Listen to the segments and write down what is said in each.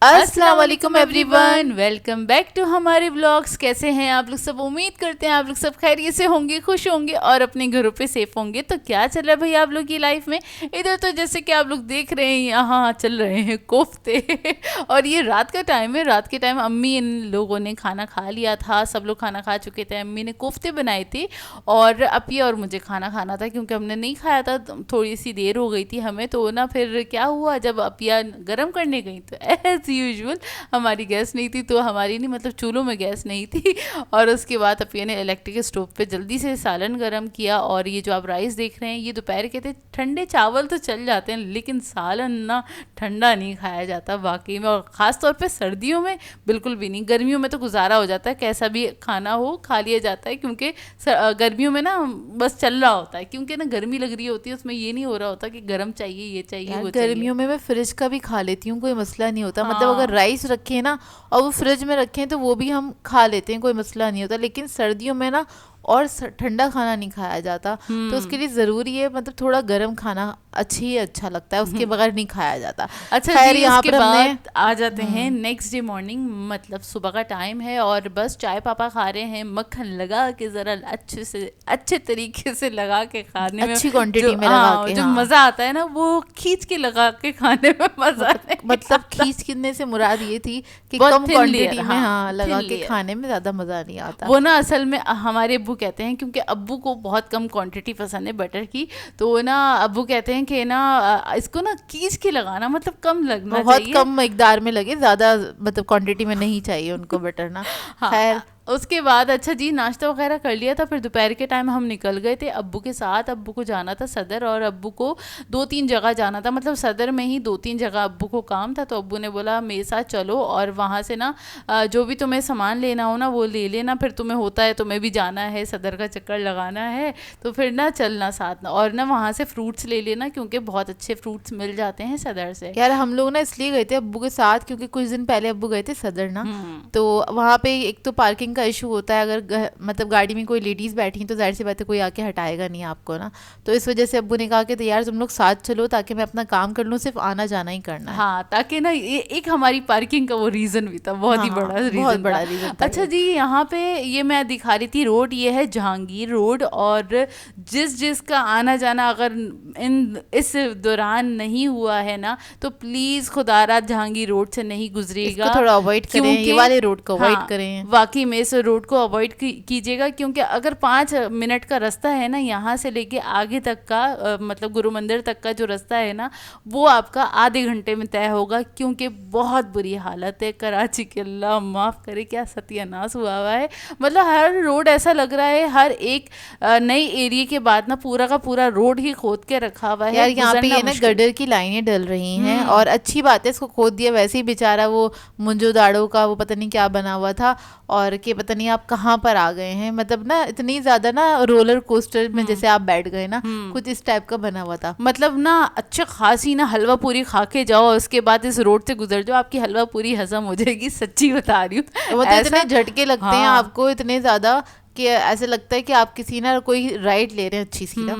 अस्सलाम वालेकुम everyone, welcome back to हमारे व्लॉग्स। कैसे हैं आप लोग सब? उम्मीद करते हैं आप लोग सब खैरियत से होंगे, खुश होंगे और अपने घरों पे सेफ होंगे। तो क्या चल रहा है भाई आप लोग की लाइफ में? इधर तो जैसे कि आप लोग देख रहे हैं यहाँ चल रहे हैं कोफ्ते और ये रात का टाइम है। रात के टाइम अम्मी इन लोगों ने खाना खा लिया था, सब लोग खाना खा चुके थे। अम्मी ने कोफ्ते बनाए थे और अपी और मुझे खाना खाना था क्योंकि हमने नहीं खाया था, थोड़ी सी देर हो गई थी हमें। तो ना फिर क्या हुआ, जब अपिया गर्म करने गई तो एज यूजुअल हमारी गैस नहीं थी, तो हमारी नहीं मतलब चूल्हों में गैस नहीं थी। और उसके बाद अपिया ने इलेक्ट्रिक स्टोव पे जल्दी से सालन गर्म किया। और ये जो आप राइस देख रहे हैं ये दोपहर के थे। ठंडे चावल तो चल जाते हैं लेकिन सालन ना ठंडा नहीं खाया जाता वाकई में, और ख़ास तौर पे सर्दियों में बिल्कुल भी नहीं। गर्मियों में तो गुजारा हो जाता है, कैसा भी खाना हो खा लिया जाता है, क्योंकि गर्मियों में ना बस चल रहा होता है, क्योंकि ना गर्मी लग रही होती है, उसमें ये नहीं हो रहा होता कि गर्म चाहिए, ये चाहिए, वो चाहिए। गर्मियों में मैं फ्रिज का भी खा लेती हूँ, कोई मसला नहीं होता। हाँ। मतलब अगर राइस रखे ना और वो फ्रिज में रखें तो वो भी हम खा लेते हैं, कोई मसला नहीं होता। लेकिन सर्दियों में ना और ठंडा खाना नहीं खाया जाता, तो उसके लिए ज़रूरी है मतलब थोड़ा गर्म खाना अच्छा लगता है, उसके बगैर नहीं खाया जाता। अच्छा खैर जी, यहाँ उसके पर हमने बाद आ जाते हैं नेक्स्ट डे मॉर्निंग, मतलब सुबह का टाइम है और बस चाय पापा खा रहे हैं, मक्खन लगा के ज़रा अच्छे तरीके से लगा के खाने में, अच्छी क्वांटिटी में लगा के, जो मज़ा आता है ना वो खींच के लगा के खाने में मज़ा आता है। मतलब खींचने से मुराद ये थी कि बहुत कम thin क्वांटिटी layer, में हाँ, लगा thin के layer। खाने में ज़्यादा मज़ा नहीं आता। वो ना असल में हमारे अब्बू कहते हैं, क्योंकि अब्बू को बहुत कम क्वांटिटी पसंद है बटर की, तो ना अब्बू कहते हैं कि ना इसको ना खींच के लगाना, मतलब कम लगना बहुत चाहिए, कम मिकदार में लगे, ज़्यादा मतलब क्वांटिटी में नहीं चाहिए उनको बटर ना। हाँ। खैर उसके बाद अच्छा जी नाश्ता वगैरह कर लिया था, फिर दोपहर के टाइम हम निकल गए थे अब्बू के साथ। अब्बू को जाना था सदर, और अब्बू को 2-3 जगह जाना था, मतलब सदर में ही 2-3 जगह अब्बू को काम था। तो अब्बू ने बोला मेरे साथ चलो और वहाँ से ना जो भी तुम्हें सामान लेना हो ना वो ले लेना, फिर तुम्हें होता है तुम्हें भी जाना है सदर का चक्कर लगाना है तो फिर ना चलना साथ, और ना वहाँ से फ्रूट्स ले लेना क्योंकि बहुत अच्छे फ्रूट्स मिल जाते हैं सदर से। यार हम लोग ना इसलिए गए थे अब्बू के साथ क्योंकि कुछ दिन पहले अब्बू गए थे सदर ना, तो वहाँ पे एक तो पार्किंग का इशू होता है, अगर मतलब गाड़ी में कोई लेडीज़ बैठी तो जाहिर सी बात है कोई आके हटाएगा नहीं आपको ना। तो इस वजह से अब्बू ने कहा कि तो यार तुम लोग साथ चलो ताकि मैं अपना काम कर लूँ, सिर्फ आना जाना ही करना है। हाँ, ताकि ना ये एक हमारी पार्किंग का वो रीज़न भी था, बहुत ही हाँ, बड़ा रीज़न बहुत था। बड़ा रीज़न था अच्छा ये। जी, यहाँ पे ये मैं दिखा रही थी रोड, ये है जहांगीर रोड, और जिसका आना जाना अगर इस दौरान नहीं हुआ है ना तो प्लीज़ खुदारा जहांगीर रोड से नहीं गुजरेगा, इसको थोड़ा अवॉइड करें, ये क्योंकि वाले रोड को अवॉइड हाँ, करें। वाकई में इस रोड को अवॉइड कीजिएगा, क्योंकि अगर 5 मिनट का रास्ता है ना यहाँ से लेके आगे तक का मतलब गुरु मंदिर तक का जो रास्ता है ना वो आपका आधे घंटे में तय होगा, क्योंकि बहुत बुरी हालत है कराची के। अल्लाह माफ़ करे, क्या सत्यानाश हुआ हुआ है। मतलब हर रोड ऐसा लग रहा है, हर एक नई एरिया के बाद ना पूरा का पूरा रोड ही खोद के रखा हुआ है। यार यहाँ पे गुजरना ये ना मुश्किल। गडर की लाइनें डल रही हैं और अच्छी बात है, इसको खोद दिया। वैसे ही बेचारा वो मुंजो दाड़ो का वो पता नहीं क्या बना हुआ था, और कि पता नहीं आप कहाँ पर आ गए हैं। मतलब ना इतनी ज्यादा ना रोलर कोस्टर में जैसे आप बैठ गए ना, कुछ इस टाइप का बना हुआ था। मतलब ना अच्छा खासी ना हलवा पूरी खा के जाओ, उसके बाद इस रोड से गुजर जाओ, आपकी हलवा पूरी हजम हो जाएगी, सच्ची बता रही हूँ। वो तो इतने झटके लगते हैं हाँ। आपको, इतने ज्यादा कि ऐसे लगता है कि आप किसी ना कोई राइड ले रहे हैं अच्छी सी ना।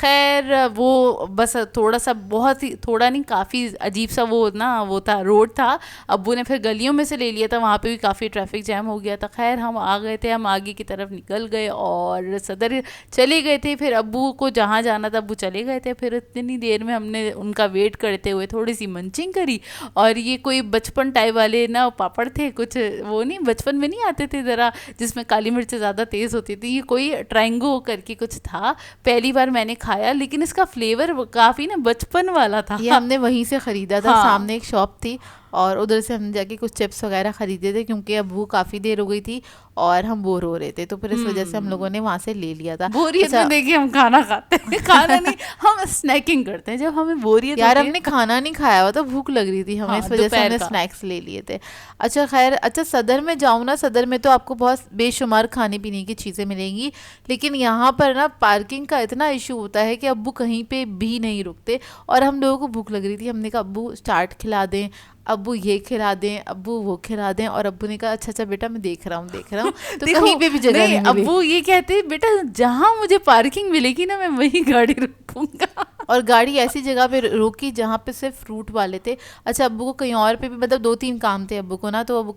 खैर वो बस थोड़ा सा, बहुत ही थोड़ा नहीं काफ़ी अजीब सा वो था रोड था। अब्बू ने फिर गलियों में से ले लिया था, वहाँ पे भी काफ़ी ट्रैफिक जैम हो गया था। खैर हम आ गए थे, हम आगे की तरफ निकल गए और सदर चले गए थे। फिर अब्बू को जहाँ जाना था अब्बू चले गए थे। फिर इतनी देर में हमने उनका वेट करते हुए थोड़ी सी मंचिंग करी, और ये कोई बचपन टाइप वाले ना पापड़ थे, कुछ वो नहीं बचपन में नहीं आते थे ज़रा जिसमें काली मिर्च ज़्यादा तेज़ होती थी, ये कोई ट्रायंगो करके कुछ था, पहली बार मैंने खाया, लेकिन इसका फ्लेवर काफ़ी ना बचपन वाला था। ये हमने वहीं से खरीदा था, हाँ। सामने एक शॉप थी और उधर से हम जाके कुछ चिप्स वगैरह खरीदे थे क्योंकि अब वो काफ़ी देर हो गई थी और हम बोर हो रहे थे, तो फिर इस वजह से हम लोगों ने वहाँ से ले लिया था। बोरियत में देखिए हम खाना खाते हैं, खाना नहीं हम स्नैकिंग करते हैं जब हमें बोरियत यार होती है। हमने खाना नहीं खाया हुआ था, भूख लग रही थी हमें, हाँ, इस वजह से दोपहर हमने का। स्नैक्स ले लिए थे। अच्छा खैर, अच्छा सदर में जाऊँ ना, सदर में तो आपको बहुत बेशुमार खाने पीने की चीज़ें मिलेंगी, लेकिन यहाँ पर ना पार्किंग का इतना इशू होता है कि अब्बू कहीं पे भी नहीं रुकते। और हम लोगों को भूख लग रही थी, हमने कहा अब्बू चाट खिला दें, अब्बू ये खिला दें, अब्बू वो खिला दें, और अब्बू ने कहा अच्छा अच्छा बेटा मैं देख रहा हूँ तो देखो, कहीं पे भी जगह नहीं मिली। अब्बू ये कहते बेटा जहाँ मुझे पार्किंग मिलेगी ना मैं वही गाड़ी रखूंगा। और गाड़ी ऐसी जगह पे रोकी जहाँ पे सिर्फ फ्रूट वाले थे। अच्छा, अब्बू को कहीं और पे भी मतलब 2-3 काम थे अब्बू को ना, तो अब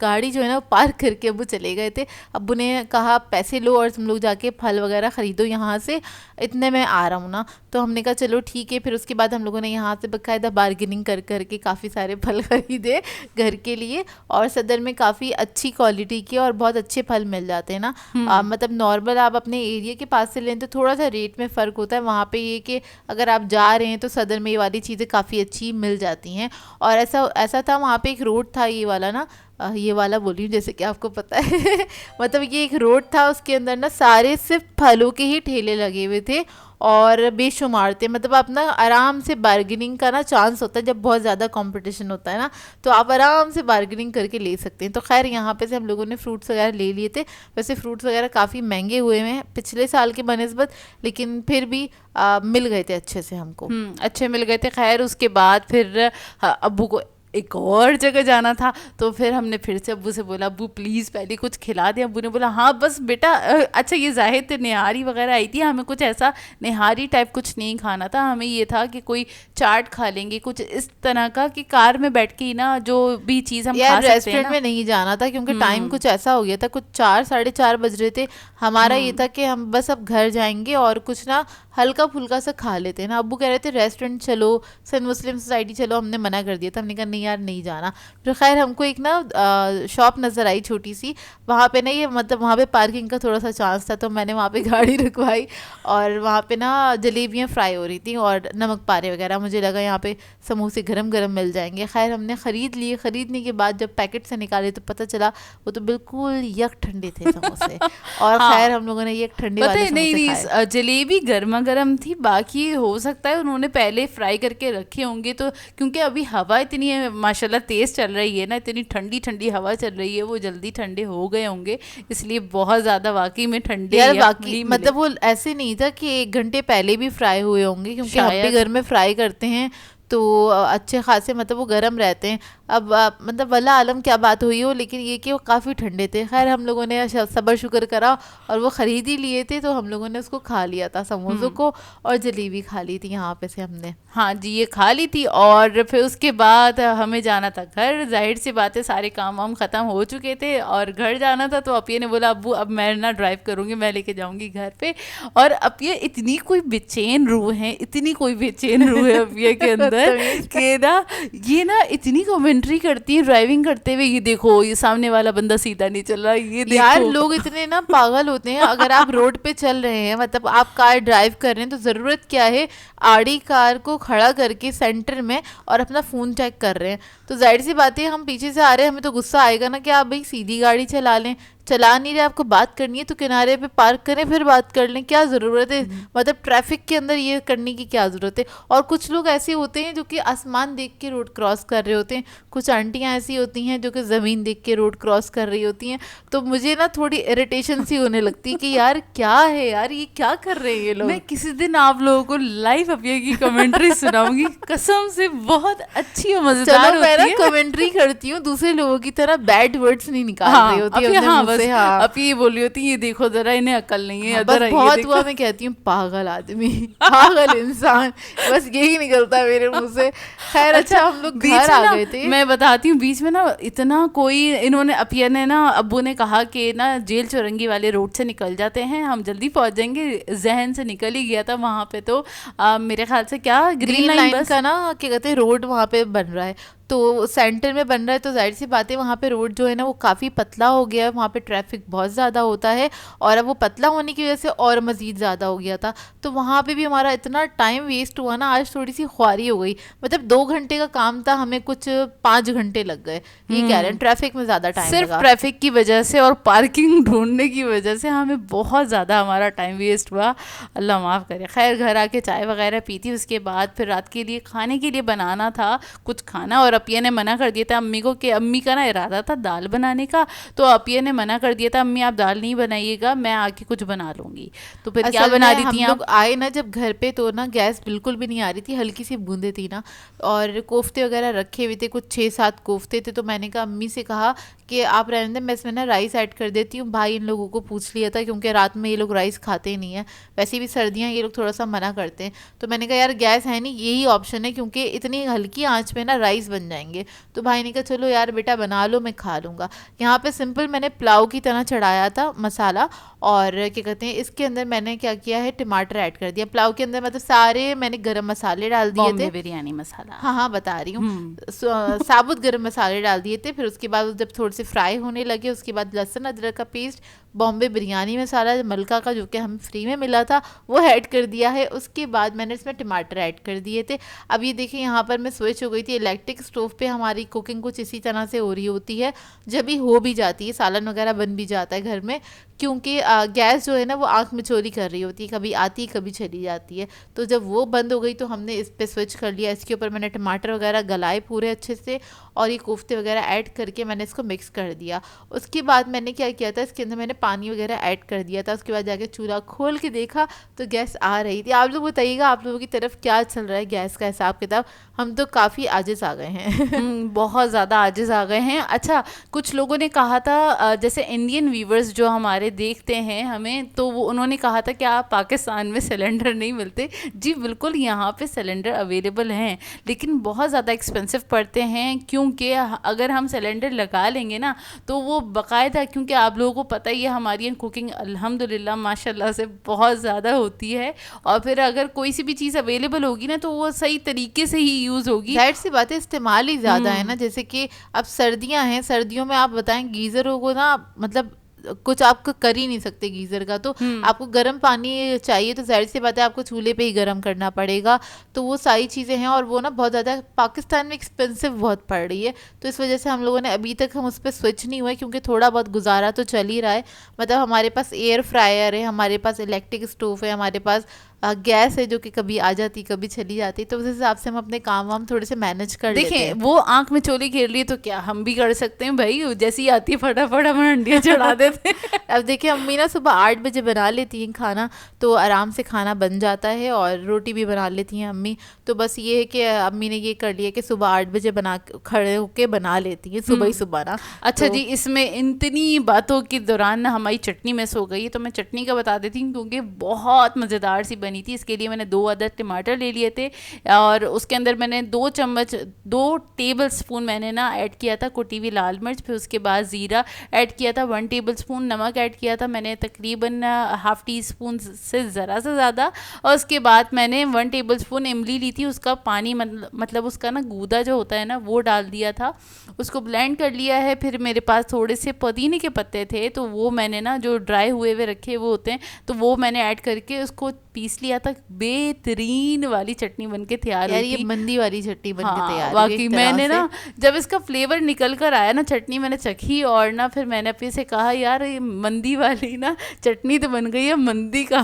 गाड़ी जो है ना वो पार्क करके अब्बू चले गए थे। अब्बू ने कहा पैसे लो और तुम लोग जाके फल वगैरह ख़रीदो यहाँ से, इतने में आ रहा हूँ ना। तो हमने कहा चलो ठीक है। फिर उसके बाद हम लोगों ने यहाँ से बाकायदा बार्गेनिंग कर करके काफ़ी सारे फल खरीदे घर के लिए। और सदर में काफ़ी अच्छी क्वालिटी के और बहुत अच्छे फल मिल जाते हैं ना। मतलब नॉर्मल आप अपने एरिया के पास से लें तो थोड़ा सा रेट में फ़र्क होता है। वहाँ पे ये कि अगर आप जा रहे हैं तो सदर में ये वाली चीज़ें काफ़ी अच्छी मिल जाती हैं। और ऐसा ऐसा था, वहाँ पे एक रोड था ये वाला ना, ये वाला बोल रही हूँ जैसे कि आपको पता है मतलब ये एक रोड था, उसके अंदर ना सारे सिर्फ फलों के ही ठेले लगे हुए थे और बेशुमार थे। मतलब आप ना आराम से बार्गेनिंग का ना चांस होता है, जब बहुत ज़्यादा कंपटीशन होता है ना तो आप आराम से बार्गेनिंग करके ले सकते हैं। तो खैर यहाँ पे से हम लोगों ने फ्रूट्स वगैरह ले लिए थे। वैसे फ्रूट्स वगैरह काफ़ी महंगे हुए हैं पिछले साल के बनिस्बत, लेकिन फिर भी मिल गए थे अच्छे से हमको। अच्छे मिल गए थे। खैर उसके बाद फिर अब्बू को एक और जगह जाना था, तो फिर हमने फिर से अब्बू से बोला अब्बू प्लीज़ पहले कुछ खिला दें। अब्बू ने बोला हाँ बस बेटा। अच्छा ये जाहिर निहारी वगैरह आई थी, हमें कुछ ऐसा निहारी टाइप कुछ नहीं खाना था। हमें ये था कि कोई चाट खा लेंगे, कुछ इस तरह का कि कार में बैठ के ही ना जो भी चीज़ हम खा सकते हैं। रेस्टोरेंट में नहीं जाना था क्योंकि टाइम कुछ ऐसा हो गया था, कुछ 4-4:30 बज रहे थे। हमारा ये था कि हम बस अब घर जाएंगे और कुछ ना हल्का फुल्का सा खा लेते हैं ना। अब्बू कह रहे थे रेस्टोरेंट चलो, सन मुस्लिम सोसाइटी चलो, हमने मना कर दिया था। हमने कहा नहीं यार नहीं जाना। फिर खैर हमको एक ना शॉप नज़र आई छोटी सी, वहाँ पे ना ये मतलब वहाँ पे पार्किंग का थोड़ा सा चांस था, तो मैंने वहाँ पे गाड़ी रुकवाई और वहाँ पे ना जलेबियाँ फ्राई हो रही थी और नमक पारे वगैरह। मुझे लगा यहाँ पे समोसे गरम गरम मिल जाएंगे। खैर हमने ख़रीद लिए। ख़रीदने के बाद जब पैकेट से निकाले तो पता चला वो तो बिल्कुल यक ठंडे थे समोसे। और खैर हम लोगों ने यक ठंडे वाले समोसे खाए। जलेबी गर्मा गर्म थी, बाकी हो सकता है उन्होंने पहले फ्राई करके रखे होंगे। तो क्योंकि अभी हवा इतनी है माशाल्लाह तेज़ चल रही है ना, इतनी ठंडी ठंडी हवा चल रही है, वो जल्दी ठंडे हो गए होंगे, इसलिए बहुत ज़्यादा वाकई में ठंडे यार वाकई मतलब वो ऐसे नहीं था कि 1 घंटे पहले भी फ्राई हुए होंगे, क्योंकि हम भी घर में फ्राई करते हैं तो अच्छे खासे मतलब वो गर्म रहते हैं। अब मतलब वल्लाह आलम क्या बात हुई हो, लेकिन ये कि वो काफ़ी ठंडे थे। खैर हम लोगों ने सब्र शुक्र करा और वो ख़रीद ही लिए थे, तो हम लोगों ने उसको खा लिया था, समोसों को और जलेबी खा ली थी यहाँ पे से हमने। हाँ जी ये खा ली थी। और फिर उसके बाद हमें जाना था घर। जाहिर सी बात है सारे काम वाम ख़त्म हो चुके थे और घर जाना था। तो अपिया ने बोला अब्बू अब मैं ना ड्राइव करूँगी, मैं लेके जाऊँगी घर पे। और अपिया इतनी कोई बेचैन रूह है, इतनी कोई बेचैन रूह है अपिया के अंदर कि ना ये ना इतनी कमेंट्री करती है ड्राइविंग करते हुए, ये देखो ये सामने वाला बंदा सीधा नहीं चल रहा, ये देखो। यार लोग इतने ना पागल होते हैं। अगर आप रोड पे चल रहे हैं, मतलब आप कार ड्राइव कर रहे हैं, तो ज़रूरत क्या है आड़ी कार को खड़ा करके सेंटर में और अपना फ़ोन चेक कर रहे हैं। तो जाहिर सी बात है हम पीछे से आ रहे हैं, हमें तो गुस्सा आएगा ना कि आप भाई सीधी गाड़ी चला लें, चला नहीं रहे, आपको बात करनी है तो किनारे पे पार्क करें फिर बात कर लें, क्या ज़रूरत है मतलब ट्रैफिक के अंदर ये करने की क्या ज़रूरत है। और कुछ लोग ऐसे होते हैं जो कि आसमान देख के रोड क्रॉस कर रहे होते हैं, कुछ आंटियां ऐसी होती हैं जो कि ज़मीन देख के रोड क्रॉस कर रही होती हैं। तो मुझे ना थोड़ी इरिटेशन सी होने लगती है कि यार क्या है यार, ये क्या कर रहे हैं ये लोग। मैं किसी दिन आप लोगों को लाइव अपिया की कमेंट्री सुनाऊंगी, कसम से बहुत अच्छी और मजेदार होती है। कमेंट्री करती हूँ, दूसरे लोगों की तरह बैड वर्ड्स नहीं निकाल रही होती है। हाँ, बस अब ये बोली होती है ये देखो जरा इन्हें अकल नहीं है। बस बहुत हुआ मैं कहती हूँ पागल आदमी, पागल इंसान, बस यही निकलता है मेरे मुंह से। खैर अच्छा हम लोग घर आ गए थे। मैं बताती हूँ बीच में ना इतना कोई इन्होंने अपिया ने ना अब्बू ने कहा कि ना जेल चौरंगी वाले रोड से निकल जाते हैं, हम जल्दी पहुंच जाएंगे। जहन से निकल ही गया था वहाँ पे। तो मेरे ख्याल से क्या ग्रीन लाइन का ना क्या कहते हैं रोड वहाँ पे बन रहा है, तो सेंटर में बन रहा है, तो जाहिर सी बात है वहाँ पे रोड जो है ना वो काफ़ी पतला हो गया है, वहाँ पे ट्रैफिक बहुत ज़्यादा होता है और अब वो पतला होने की वजह से और मज़ीद ज़्यादा हो गया था। तो वहाँ पे भी हमारा इतना टाइम वेस्ट हुआ ना, आज थोड़ी सी ख्वारी हो गई। मतलब 2 घंटे का काम था, हमें कुछ 5 घंटे लग गए। ये कह रहे हैं ट्रैफिक में ज़्यादा टाइम सिर्फ ट्रैफिक की वजह से और पार्किंग ढूंढने की वजह से हमें बहुत ज़्यादा हमारा टाइम वेस्ट हुआ, अल्लाह माफ़ करे। खैर घर आके चाय वगैरह पी थी, उसके बाद फिर रात के लिए खाने के लिए बनाना था कुछ खाना। और और अपिया ने मना कर दिया था अम्मी को कि अम्मी का ना इरादा था दाल बनाने का, तो अपिया ने मना कर दिया था अम्मी आप दाल नहीं बनाइएगा, मैं आके कुछ बना लूँगी। तो फिर क्या असल बना में रही हम थी लोग आप? आए ना जब घर पे, तो ना गैस बिल्कुल भी नहीं आ रही थी, हल्की सी बूंदे थी ना, और कोफ्ते वगैरह रखे हुए थे, कुछ 6-7 कोफ्ते थे। तो मैंने कहा अम्मी से कहा कि आप रहने दें, मैं इसमें ना राइस ऐड कर देती हूँ। भाई इन लोगों को पूछ लिया था क्योंकि रात में ये लोग राइस खाते ही नहीं है, वैसे भी सर्दियाँ ये लोग थोड़ा सा मना करते हैं। तो मैंने कहा यार गैस है नहीं, यही ऑप्शन है, क्योंकि इतनी हल्की आंच पे ना राइस बन जाएंगे। तो भाई ने कहा चलो यार बेटा बना लो, मैं खा लूँगा। यहाँ पे सिंपल मैंने पुलाव की तरह चढ़ाया था मसाला, और क्या कहते हैं इसके अंदर मैंने क्या किया है, टमाटर ऐड कर दिया पुलाव के अंदर। मतलब सारे मैंने गरम मसाले डाल दिए बॉम्बे थे। बिरयानी मसाला। हाँ हाँ बता रही हूँ। हम्म। साबुत गरम मसाले डाल दिए थे। फिर उसके बाद जब थोड़े से फ्राई होने लगे, उसके बाद लहसुन अदरक का पेस्ट, बॉम्बे बिरयानी मसाला मलका का जो कि हमें फ्री में मिला था वो ऐड कर दिया है। उसके बाद मैंने इसमें टमाटर ऐड कर दिए थे। अब ये देखिए यहाँ पर मैं स्विच हो गई थी इलेक्ट्रिक स्टोव पे। हमारी कुकिंग कुछ इसी तरह से हो रही होती है, जब भी हो भी जाती है, सालन वगैरह बन भी जाता है घर में, क्योंकि गैस जो है ना वो आँख मिचोली कर रही होती है, कभी आती कभी चली जाती है। तो जब वो बंद हो गई तो हमने इस पे स्विच कर लिया। इसके ऊपर मैंने टमाटर वगैरह गलाए पूरे अच्छे से, और ये कोफ्ते वगैरह ऐड करके मैंने इसको मिक्स कर दिया। उसके बाद मैंने क्या किया था, इसके अंदर मैंने पानी वगैरह ऐड कर दिया था। उसके बाद जाके चूल्हा खोल के देखा तो गैस आ रही थी। आप लोग बताइएगा आप लोगों की तरफ क्या चल रहा है गैस का हिसाब किताब? हम तो काफ़ी आजिज़ आ गए हैं। बहुत ज़्यादा आजिज़ आ गए हैं। अच्छा, कुछ लोगों ने कहा था जैसे इंडियन व्यूवर्स जो हमारे देखते हैं हमें, तो वो उन्होंने कहा था कि आप पाकिस्तान में सिलेंडर नहीं मिलते। जी बिल्कुल, यहाँ पे सिलेंडर अवेलेबल हैं, लेकिन बहुत ज़्यादा एक्सपेंसिव पड़ते हैं, क्योंकि अगर हम सिलेंडर लगा लेंगे ना तो वो बाकायदा, क्योंकि आप लोगों को पता ही है हमारी कुकिंग अल्हम्दुलिल्लाह माशाल्लाह से बहुत ज़्यादा होती है, और फिर अगर कोई सी भी चीज़ अवेलेबल होगी ना तो वो सही तरीके से ही यूज़ होगी। जाहिर सी बात है, इस्तेमाल ही ज़्यादा है ना। जैसे कि अब सर्दियां हैं, सर्दियों में आप बताएं गीज़रों को ना, मतलब कुछ आपको कर ही नहीं सकते गीज़र का, तो आपको गर्म पानी चाहिए, तो जाहिर सी बात है आपको चूल्हे पे ही गर्म करना पड़ेगा। तो वो सारी चीज़ें हैं, और वो ना बहुत ज़्यादा पाकिस्तान में एक्सपेंसिव बहुत पड़ रही है। तो इस वजह से हम लोगों ने अभी तक हम उस पर स्विच नहीं हुए, क्योंकि थोड़ा बहुत गुजारा तो चल ही रहा है। मतलब हमारे पास एयर फ्रायर है, हमारे पास इलेक्ट्रिक स्टोव है, हमारे पास गैस है जो कि कभी आ जाती कभी चली जाती। तो उस हिसाब से हम अपने काम वाम थोड़े से मैनेज कर लेते हैं। देखें, वो आंख में चोली घेर ली तो क्या हम भी कर सकते हैं भाई, जैसी आती है फटाफट हम हंडियाँ चढ़ा देते हैं। अब देखिए अम्मी ना सुबह 8 बजे बना लेती हैं खाना, तो आराम से खाना बन जाता है, और रोटी भी बना लेती हैं अम्मी। तो बस ये है कि अम्मी ने ये कर लिया कि सुबह 8 बजे बना खड़े होके बना लेती हैं सुबह ही सुबह ना। अच्छा तो जी, इसमें इतनी बातों के दौरान ना हमारी चटनी मिस हो गई, तो मैं चटनी का बता देती हूँ, क्योंकि बहुत मज़ेदार सी बनी थी। इसके लिए मैंने 2 अदद टमाटर ले लिए थे, और उसके अंदर मैंने 2 टेबल स्पून मैंने ना ऐड किया था कुटी हुई लाल मिर्च, फिर उसके बाद ज़ीरा ऐड किया था, 1 टेबल स्पून नमक ऐड किया था मैंने, तकरीबन हाफ़ टी स्पून से ज़रा सा ज़्यादा, और उसके बाद मैंने 1 टेबल स्पून इमली ली थी, उसका पानी मतलब उसका ना गूदा जो होता है ना वो डाल दिया था, उसको ब्लेंड कर लिया है। फिर मेरे पास थोड़े से पुदीने के पत्ते थे, तो वो मैंने ना जो ड्राई हुए हुए रखे वो होते हैं, तो वो मैंने ऐड करके उसको पीस लिया था। बेहतरीन वाली चटनी बनके तैयार हुई यार थी। ये मंदी वाली चटनी बन के तैयार हुई वाकई एक तरह मैंने से। ना जब इसका फ्लेवर निकल कर आया ना, चटनी मैंने चखी, और ना फिर मैंने अपने से कहा यार ये मंदी वाली ना चटनी तो बन गई है, मंदी का।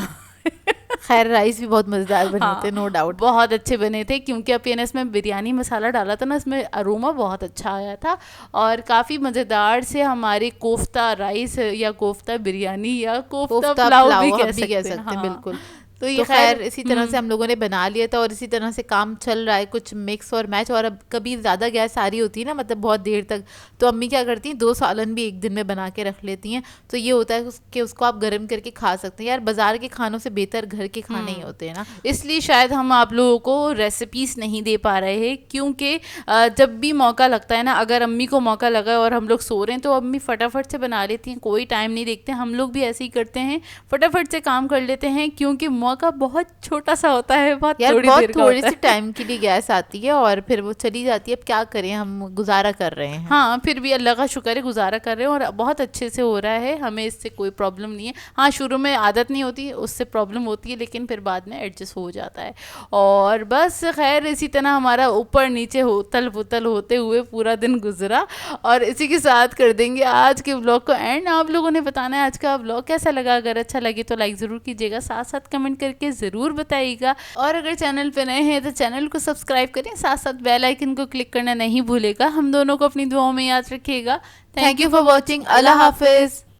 खैर राइस भी बहुत मज़ेदार बने हाँ, थे, नो डाउट। बहुत अच्छे बने थे, क्योंकि अब ने इसमें बिरयानी मसाला डाला था ना, इसमें अरोमा बहुत अच्छा आया था, और काफ़ी मज़ेदार से हमारे कोफ्ता राइस या कोफ्ता बिरयानी या कोफ्ता पुलाव भी कह सकते हैं। हाँ। बिल्कुल। तो ये तो खैर खैर इसी तरह से हम लोगों ने बना लिया था, और इसी तरह से काम चल रहा है, कुछ मिक्स और मैच। और अब कभी ज़्यादा गैस आ रही होती है ना, मतलब बहुत देर तक, तो अम्मी क्या करती हैं 2 सालन भी एक दिन में बना के रख लेती हैं। तो ये होता है कि उसको आप गर्म करके खा सकते हैं। यार बाज़ार के खानों से बेहतर घर के खाने ही होते हैं ना। इसलिए शायद हम आप लोगों को रेसिपीज़ नहीं दे पा रहे हैं, क्योंकि जब भी मौका लगता है ना, अगर अम्मी को मौका लगा और हम लोग सो रहे हैं तो अम्मी फटाफट से बना लेती हैं, कोई टाइम नहीं देखते। हम लोग भी ऐसे ही करते हैं, फटाफट से काम कर लेते हैं, क्योंकि मौका बहुत छोटा सा होता है, बहुत यार थोड़ी बहुत देर का थोड़ी होता सी है। टाइम के लिए गैस आती है और फिर वो चली जाती है। अब क्या करें, हम गुजारा कर रहे हैं। हाँ, फिर भी अल्लाह का शुक्र है गुजारा कर रहे हैं, और बहुत अच्छे से हो रहा है, हमें इससे कोई प्रॉब्लम नहीं है। हाँ, शुरू में आदत नहीं होती, उससे प्रॉब्लम होती है, लेकिन फिर बाद में एडजस्ट हो जाता है। और बस खैर इसी तरह हमारा ऊपर नीचे होतल पुतल होते हुए पूरा दिन गुजरा, और इसी के साथ कर देंगे आज के व्लॉग को एंड। आप लोगों ने बताना है आज का व्लॉग कैसा लगा, अगर अच्छा लगे तो लाइक ज़रूर कीजिएगा, साथ साथ कमेंट कमेंट करके ज़रूर बताइएगा। और अगर चैनल पे नए हैं तो चैनल को सब्सक्राइब करें, साथ साथ बेल आइकन को क्लिक करना नहीं भूलेगा। हम दोनों को अपनी दुआओं में याद रखिएगा। Thank you for watching. Allah Hafiz.